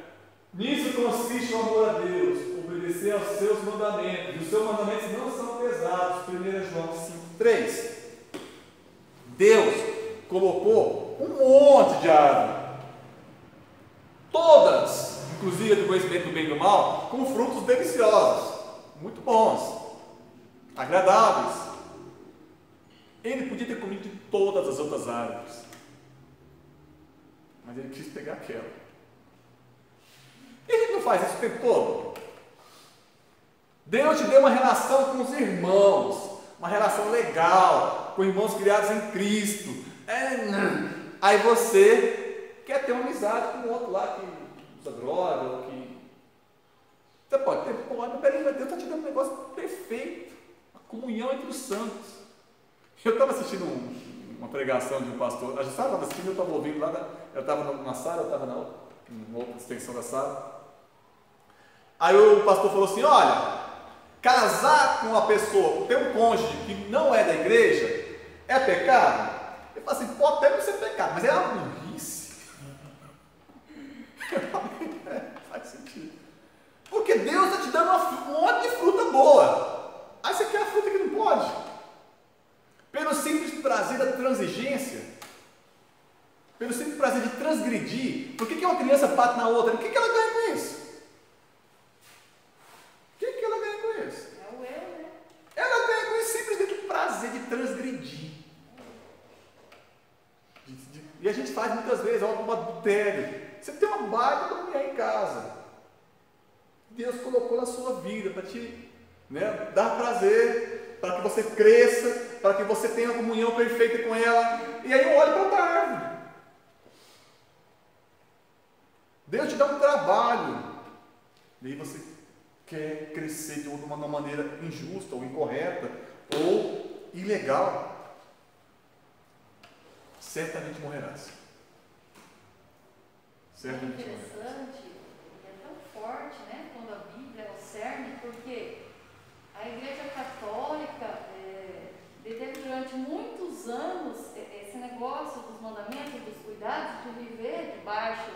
Nisso consiste o amor a Deus, obedecer aos seus mandamentos. E os seus mandamentos não são pesados. 1 João 5,3. Deus colocou um monte de árvore, todas, inclusive do conhecimento do bem e do mal, com frutos deliciosos, muito bons, agradáveis. Ele podia ter comido de todas as outras árvores, mas ele quis pegar aquela. E a gente não faz isso o tempo todo? Deus te deu uma relação com os irmãos, uma relação legal, com irmãos criados em Cristo. Aí você quer ter uma amizade com o outro lá que usa droga, ou que... Você pode ter, mas peraí, Deus está te dando um negócio perfeito, a comunhão entre os santos. Eu estava assistindo uma pregação de um pastor, a gente estava assistindo, eu estava ouvindo lá, eu estava na sala, eu estava na outra extensão da sala. Aí o pastor falou assim: olha, casar com uma pessoa, ter um cônjuge que não é da igreja, é pecado? Ele falou assim: pode até não ser pecado, mas é uma burrice. Eu falei, faz sentido. Porque Deus está te dando um monte de fruta boa. Aí você quer a fruta que não pode. Pelo simples prazer da transigência, pelo simples prazer de transgredir. Por que uma criança bate na outra? O que ela ganha com isso? O que ela ganha com isso? É o eu, né? Ela ganha com esse simplesmente o prazer de transgredir. E a gente faz muitas vezes um adultério. Você tem uma baita da mulher em casa. Deus colocou na sua vida para te dar prazer, para que você cresça, para que você tenha uma comunhão perfeita com ela. E aí eu olho para a árvore. Deus te dá um trabalho. E aí você quer crescer de uma maneira injusta, ou incorreta, ou ilegal. Certamente morrerás. Certamente morrerás. É interessante, é tão forte, né, quando a Bíblia é o cerne, porque a Igreja Católica teve durante muitos anos esse negócio dos mandamentos, dos cuidados de viver debaixo,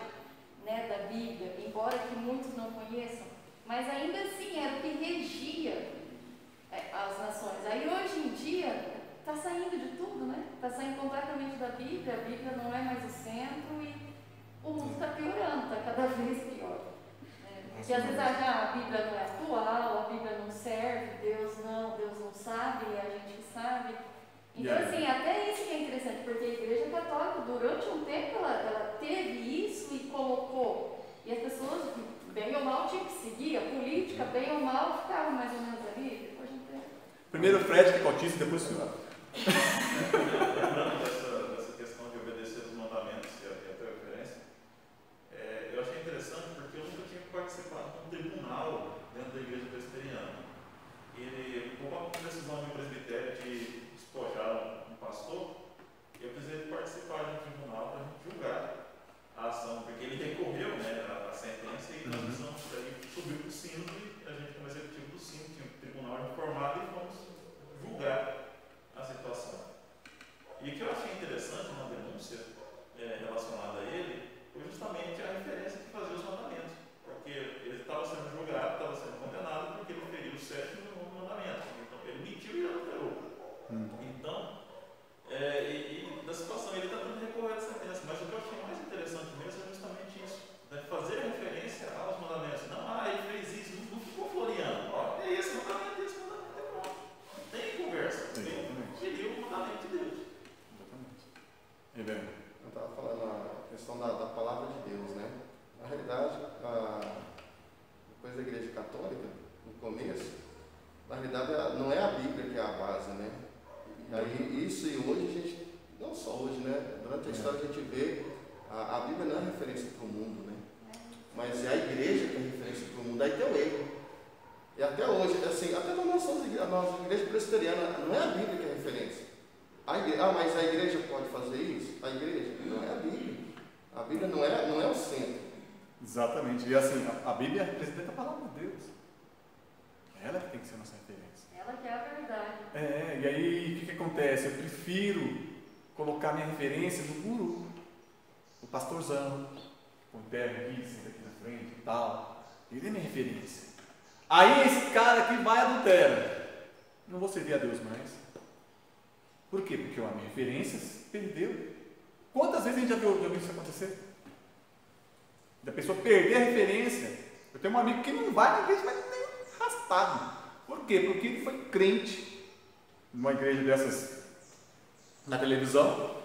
né, da Bíblia, embora que muitos não conheçam, mas ainda assim era o que regia as nações. Aí hoje em dia está saindo de tudo, né? Está saindo completamente da Bíblia, a Bíblia não é mais o centro e o mundo está piorando, está cada vez pior. Porque às vezes a Bíblia não é atual, a Bíblia não serve, Deus não sabe, é a gente que sabe. Então, assim, até isso que é interessante, porque a Igreja Católica, durante um tempo, ela teve isso e colocou. E as pessoas, bem ou mal, tinham que seguir. A política, bem ou mal, ficava mais ou menos ali. Depois a gente... Primeiro o Fred, que é cotista, depois o senhor. Lembrando dessa questão de obedecer os mandamentos e a tua referência, eu achei interessante porque eu nunca tinha participado de um tribunal dentro da igreja presbiteriana. E por uma decisão de um presbitério de despojar um pastor, eu precisei participar de um tribunal para a gente julgar a ação, porque ele recorreu, né, a sentença e nós precisamos subir para o sínodo e a gente, como executivo do sínodo, tinha um tribunal informado e fomos julgar a situação. E o que eu achei interessante na denúncia relacionada a ele foi justamente a referência que fazia os mandamentos, porque ele estava sendo julgado, estava sendo condenado porque ele feriu o 7º e o 9º mandamento. Então ele mentiu e adulterou. Então, e da situação ele está tentando recorrer à sentença, mas o que eu achei mais interessante mesmo é justamente isso, né? Fazer referência aos mandamentos. Não, ele fez isso, não ficou floreando. Ó, é esse mandamento, é pronto. Não tem conversa. Ele o mandamento de Deus. Exatamente. Eu estava falando a questão da palavra de Deus, né? Na realidade, depois da Igreja Católica, no começo, na realidade não é a Bíblia que é a base, né? E aí, isso e hoje a gente, não só hoje, né? Durante a história a gente vê, a Bíblia não é referência para o mundo, né? Mas é a igreja que é referência para o mundo, aí tem o erro. E até hoje, assim, até na nossa igreja presbiteriana, não é a Bíblia que é referência. Mas a igreja pode fazer isso? A igreja não é a Bíblia. A Bíblia não é o centro. Exatamente. E assim, a Bíblia representa a palavra de Deus. Ela que tem que ser a nossa referência. Ela que é a verdade. E aí o que acontece? Eu prefiro colocar minha referência no guru, o pastorzão, põe terno aqui, senta aqui na frente e tal. Ele é minha referência. Aí esse cara aqui vai e adultera. Não vou servir a Deus mais. Por quê? Porque a minha referência perdeu. Quantas vezes a gente já viu isso acontecer? Da pessoa perder a referência. Eu tenho um amigo que não vai na igreja, mas nem arrastado. Por quê? Porque ele foi crente numa igreja dessas na televisão.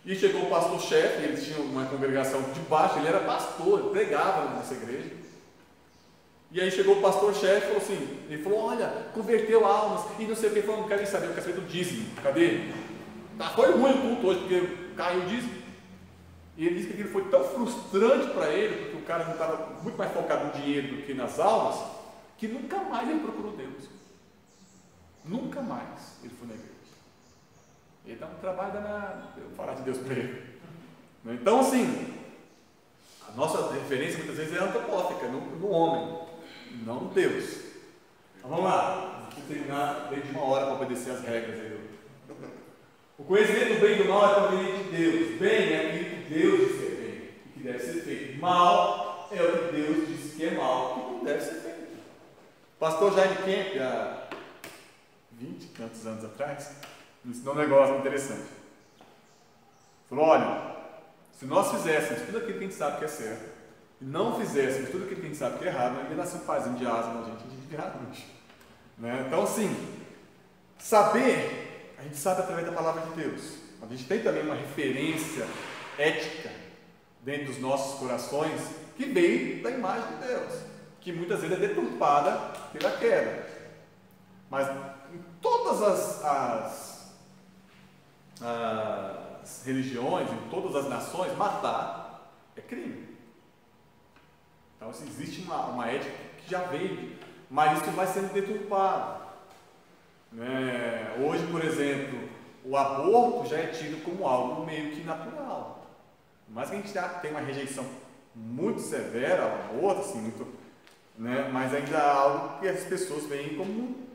E chegou o pastor-chefe, ele tinha uma congregação de baixo, ele era pastor, ele pregava nessa igreja. E aí chegou o pastor-chefe e falou assim, ele falou, olha, converteu almas, e não sei o que, ele falou, não quero nem saber, eu quero saber do dízimo, cadê? Foi ruim o culto hoje, porque caiu o dízimo. E ele disse que aquilo foi tão frustrante para ele, porque o cara não estava muito mais focado no dinheiro do que nas almas, que nunca mais ele procurou Deus. Nunca mais ele foi na igreja. Ele dá um trabalho danado, eu falar de Deus para ele. Então, assim, a nossa referência muitas vezes é antropófica, no homem, não no Deus. Então, vamos lá, vamos terminar dentro de uma hora para obedecer as regras aí. O conhecimento do bem e do mal é proveniente de Deus. Bem é aquilo que Deus diz que é bem, que deve ser feito. Mal é o que Deus diz que é mal, que não deve ser feito. O pastor Jaime Kemp, há 20 e tantos anos atrás, me ensinou um negócio interessante. Falou, olha, se nós fizéssemos tudo aquilo que a gente sabe que é certo, e não fizéssemos tudo aquilo que a gente sabe que é errado, não ia nascer um pazinho de asa na gente, a gente virar luz. Né? Então, assim, saber, a gente sabe através da palavra de Deus. A gente tem também uma referência ética dentro dos nossos corações que vem da imagem de Deus, que muitas vezes é deturpada pela queda. Mas em todas as religiões, em todas as nações, matar é crime. Então assim, existe uma ética que já veio, mas isso vai sendo deturpado. Hoje, por exemplo, o aborto já é tido como algo meio que natural. Mas a gente já tem uma rejeição muito severa ao aborto, assim, muito, mas ainda é algo que as pessoas veem como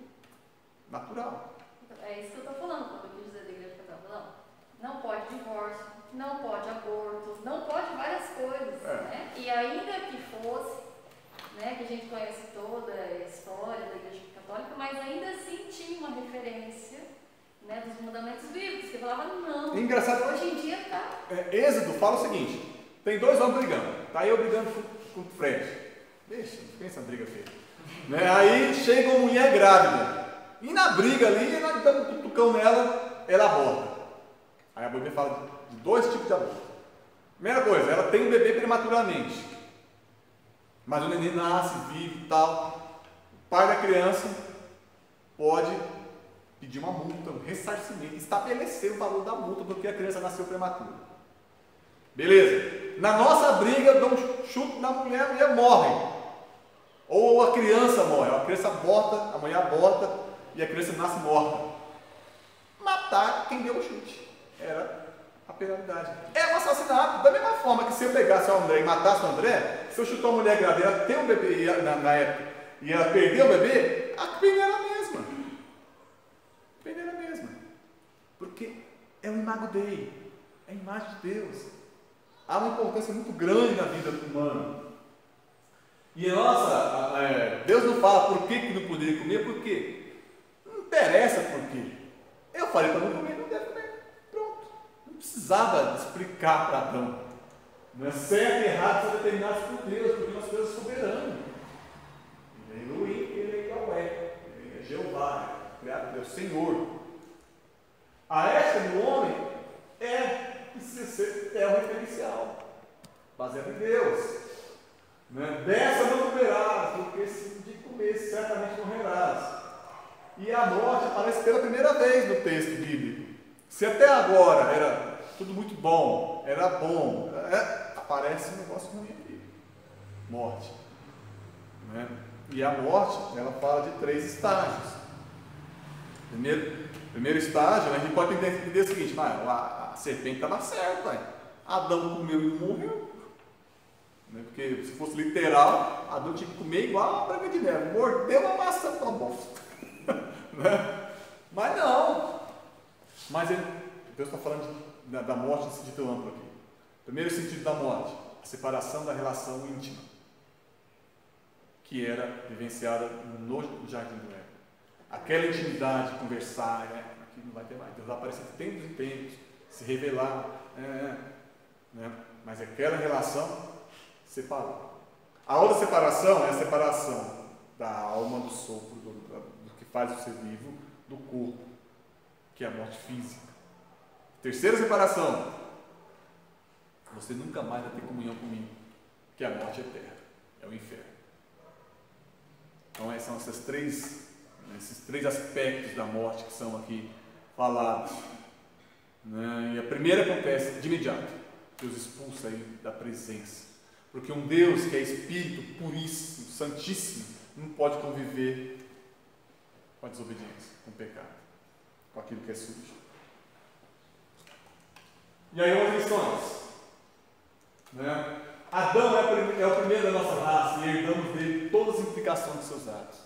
natural. É isso que eu estou falando quando eu quis dizer da igreja católica. Não pode divórcio, não pode aborto, não pode várias coisas. Né? E ainda que fosse, que a gente conhece toda a história da igreja católica, mas ainda assim tinha uma referência dos mandamentos bíblicos, que falava não. É engraçado. Hoje em dia está. Êxodo fala o seguinte: tem dois homens brigando, tá eu brigando com o Fred. Deixa, não pensa na briga feia. Aí chega uma mulher grávida, e na briga ali, nós damos um cutucão nela, ela aborta. Aí a Bíblia fala de dois tipos de aborto. Primeira coisa, ela tem um bebê prematuramente, mas o neném nasce, vive e tal. O pai da criança pode pedir uma multa, um ressarcimento, estabelecer o valor da multa porque a criança nasceu prematura. Beleza? Na nossa briga, dá um chute na mulher, a mulher morre. Ou a criança morre, a criança aborta, a mulher aborta e a criança nasce morta. Matar quem deu o chute era a penalidade. É um assassinato. Da mesma forma que se eu pegasse o André e matasse o André, se eu chutar uma mulher grávida e ela ter um bebê na época e ela perder o bebê, a pena era a mesma. A pena era a mesma. Porque é o imago Dei, é a imagem de Deus. Há uma importância muito grande na vida humana. E Deus não fala por que não poderia comer, por quê? Não interessa por quê. Eu falei para não comer, não deve comer. Pronto. Não precisava explicar para Adão. Não é certo e errado são determinados por Deus, porque nós Deus é soberano. Ele é Elohim, ele é Yahweh, ele é Jeová, criado Deus, Senhor. A ética do homem precisa ser o referencial, baseado em Deus. Dessa não comerás, porque se de comer certamente morrerás. E a morte aparece pela primeira vez no texto bíblico. Se até agora era tudo muito bom, era bom, aparece um negócio ruim aqui. Morte. E a morte, ela fala de 3 estágios. Primeiro estágio, a gente pode entender o seguinte: a serpente estava certa, Adão comeu e não morreu. Porque se fosse literal, Adão tinha que comer igual a Branca de Neve, mordeu a maçã, tá bom. Mas não. Mas Deus está falando da morte nesse sentido amplo aqui. Primeiro sentido da morte: a separação da relação íntima, que era vivenciada no Jardim do Éden. Aquela intimidade, conversar, aqui não vai ter mais. Deus vai aparecer de tempos em tempos, se revelar, mas aquela relação separou. A outra separação é a separação da alma, do sopro, do que faz o ser vivo, do corpo, que é a morte física. Terceira separação, você nunca mais vai ter comunhão comigo, que é a morte eterna, é o inferno. Então são esses três aspectos da morte que são aqui falados. E a primeira acontece de imediato, Deus expulsa ele da presença, porque um Deus que é Espírito puríssimo, santíssimo, não pode conviver com a desobediência, com o pecado, com aquilo que é sujo. E aí outras lições. Adão é o primeiro da nossa raça e herdamos dele todas as implicações dos seus atos.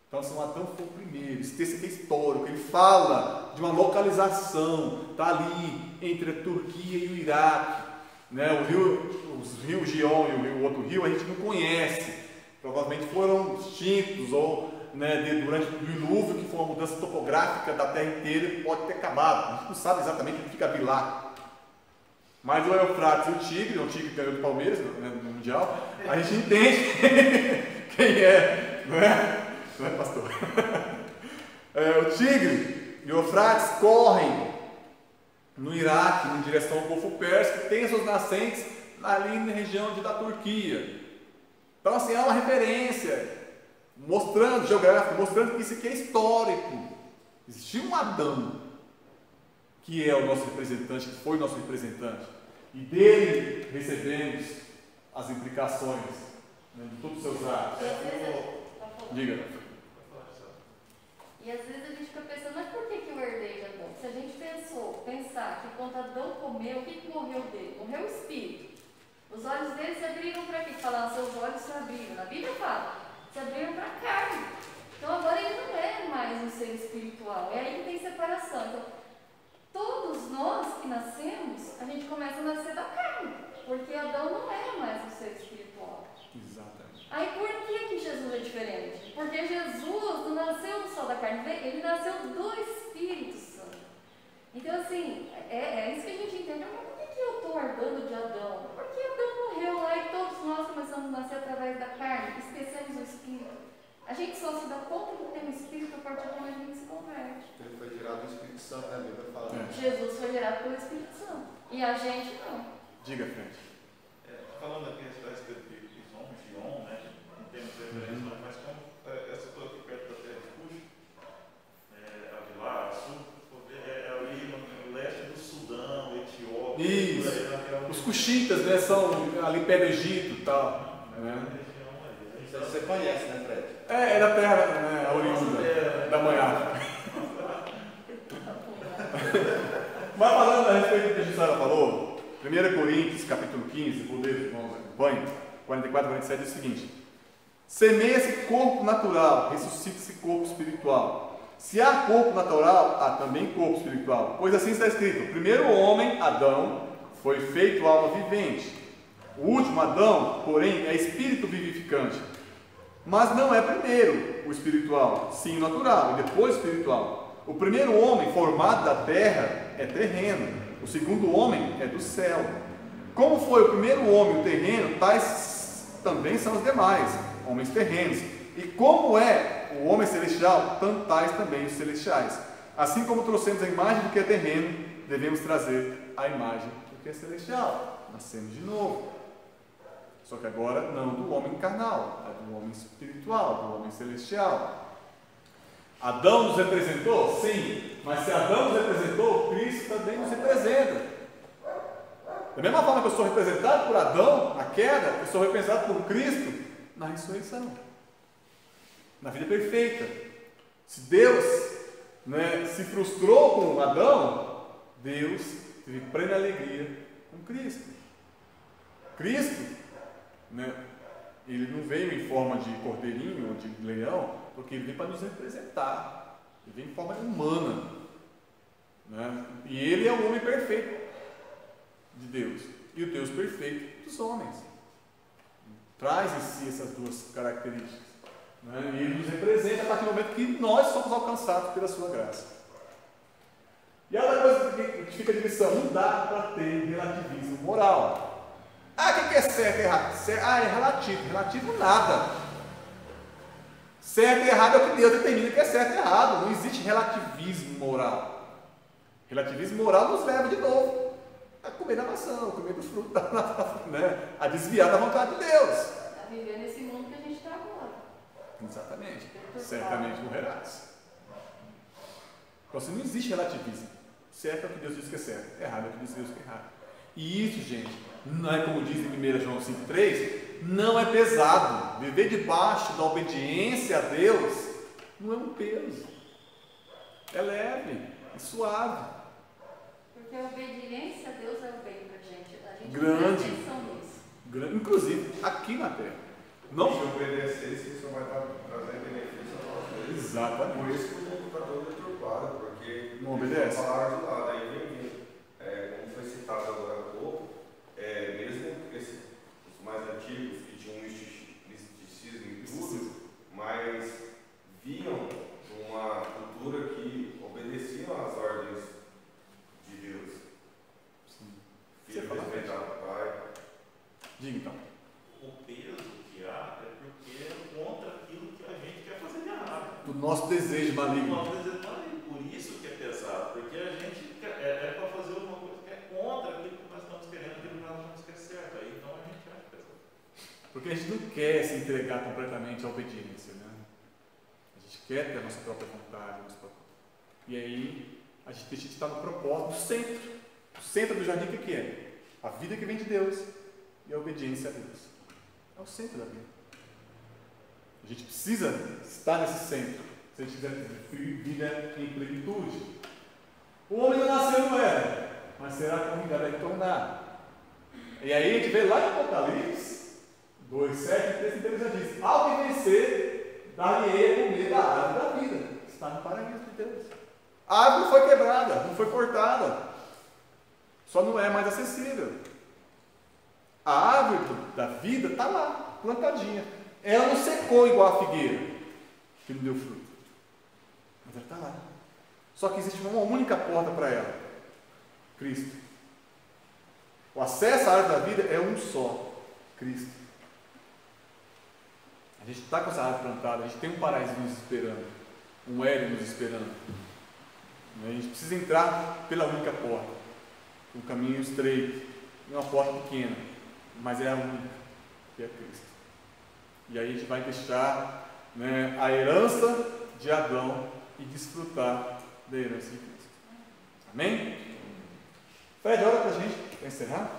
Então, Adão foi o primeiro. Esse texto aqui é histórico, ele fala de uma localização, está ali entre a Turquia e o Iraque. Os rios Gion e o outro rio a gente não conhece, provavelmente foram extintos ou durante o dilúvio, que foi uma mudança topográfica da terra inteira, pode ter acabado. A gente não sabe exatamente onde fica Bilá. Mas o Eufrates e o Tigre ganhou do Palmeiras no Mundial, a gente entende quem é, não é pastor? O Tigre e o Eufrates correm no Iraque, em direção ao Golfo Pérsico, que tem as suas nascentes ali na região da Turquia. Então, assim, é uma referência, geográfica, mostrando que isso aqui é histórico. Existiu um Adão, que é o nosso representante, que foi o nosso representante, e dele recebemos as implicações de todos os seus atos. Diga. E às vezes a gente fica pensando, mas por que eu herdei de Adão? Se a gente pensar que quando Adão comeu, o que morreu dele? Morreu o espírito. Os olhos dele se abriram para quê? Falaram, seus olhos se abriram. Na Bíblia fala, se abriram para a carne. Então agora ele não é mais um ser espiritual. É aí que tem separação. Então, todos nós que nascemos, a gente começa a nascer da carne. Porque Adão não era mais um ser espiritual. Exatamente. Aí por que Jesus é diferente? Porque Jesus não nasceu só da carne, ele nasceu do Espírito Santo. Então assim, é isso que a gente entende. Mas por que eu estou herdando de Adão? Porque Adão morreu lá e todos nós começamos a nascer através da carne, esquecemos o Espírito. A gente só se dá conta que tem um Espírito a partir do momento que a gente se converte. Ele foi gerado do Espírito Santo, né? A Bíblia fala. Jesus foi gerado pelo Espírito Santo. E a gente não. Diga, frente. Falando aqui a respeito de Gion, não temos referência, mas como essa estou aqui perto da terra de Cush, Avilá, Sul, é ali no leste do Sudão, Etiópia. Isso. Os cuxitas, são ali perto do Egito e tal. Você conhece, né, Fred? É da terra, oriunda da manhã. Mas falando a respeito do que a Jussara falou, 1 Coríntios, capítulo 15, por Deus, irmãos, acompanhe, 44 e 47 diz o seguinte: semeia-se corpo natural, ressuscita-se corpo espiritual. Se há corpo natural, há também corpo espiritual. Pois assim está escrito: o primeiro homem, Adão, foi feito alma vivente. O último, Adão, porém, é espírito vivificante. Mas não é primeiro o espiritual, sim natural, e depois espiritual. O primeiro homem formado da terra é terreno, o segundo homem é do céu. Como foi o primeiro homem o terreno, tais também são os demais, homens terrenos. E como é o homem celestial, tais também os celestiais. Assim como trouxemos a imagem do que é terreno, devemos trazer a imagem do que é celestial. Nascemos de novo. Só que agora não do homem carnal, é do homem espiritual, do homem celestial. Adão nos representou? Sim. Mas se Adão nos representou, Cristo também nos representa. Da mesma forma que eu sou representado por Adão na queda, eu sou representado por Cristo na ressurreição, na vida perfeita. Se Deus se frustrou com Adão, Deus teve plena alegria com Cristo. Cristo, ele não veio em forma de cordeirinho ou de leão, porque ele veio para nos representar. Ele veio em forma humana. E ele é o homem perfeito de Deus. e o Deus perfeito dos homens. Traz em si essas duas características. Né? E ele nos representa a partir do momento que nós somos alcançados pela sua graça. E a outra coisa que fica de lição: não dá para ter relativismo moral. Ah, o que é certo e errado? Ah, é relativo. Relativo nada. Certo e errado é o que Deus determina que é certo e errado. Não existe relativismo moral. Relativismo moral nos leva de novo a comer da maçã, a comer do fruto, né? A desviar da vontade de Deus. A viver nesse mundo que a gente está agora. Exatamente. Certamente morrerás. Então, assim, não existe relativismo. Certo é o que Deus diz que é certo, errado é o que diz Deus que é errado. E isso, gente, não é como diz em 1 João 5,3, não é pesado. Viver debaixo da obediência a Deus não é um peso. É leve, é suave. Porque a obediência a Deus é o bem para a gente. A gente Grande. não tem atenção nisso. Inclusive, aqui na Terra. Não? Se obedecer, isso vai estar trazendo benefício a nós mesmos. Exatamente. Por isso que o mundo está todo deturpado, porque Não obedece. falaram de lado, aí vem como foi citado agora há pouco, mesmo os mais antigos que tinham misticismo e tudo, mas viam uma cultura que obedeciam às ordens de Deus. Sim. Filho respeitar o pai. Diga então. O peso que há é porque é contra aquilo que a gente quer fazer de errado. Do nosso desejo maligno. Nós dizemos, por isso que é pesado, porque a gente é para fazer uma coisa que é contra aquilo que nós estamos querendo, aquilo que nós achamos que é certo. Aí então a gente acha pesado. Porque a gente não quer se entregar completamente à obediência, né? A gente quer ter a nossa própria vontade, e aí a gente deixa de estar no propósito, no centro. O centro do jardim, o que é? A vida que vem de Deus e a obediência a Deus. É o centro da vida. A gente precisa estar nesse centro, se a gente quiser ter vida em plenitude. O homem não nasceu no Éden, mas será convidado a retornar. E aí a gente vê lá em Apocalipse 2,7, o texto inteiro já diz: ao que vencer, dar-lhe-ei a comer da árvore da vida. Está no paraíso de Deus. A árvore não foi quebrada, não foi cortada, só não é mais acessível. A árvore da vida está lá, plantadinha. Ela não secou igual a figueira, que não deu fruto, mas ela está lá. Só que existe uma única porta para ela: Cristo. O acesso à árvore da vida é um só: Cristo. A gente está com essa árvore plantada, a gente tem um paraíso nos esperando, um Éden nos esperando. A gente precisa entrar pela única porta, um caminho estreito, uma porta pequena, mas é a única, que é Cristo. E aí a gente vai deixar, né, a herança de Adão e desfrutar da herança de Cristo. Amém? Fred, ora para a gente, para encerrar.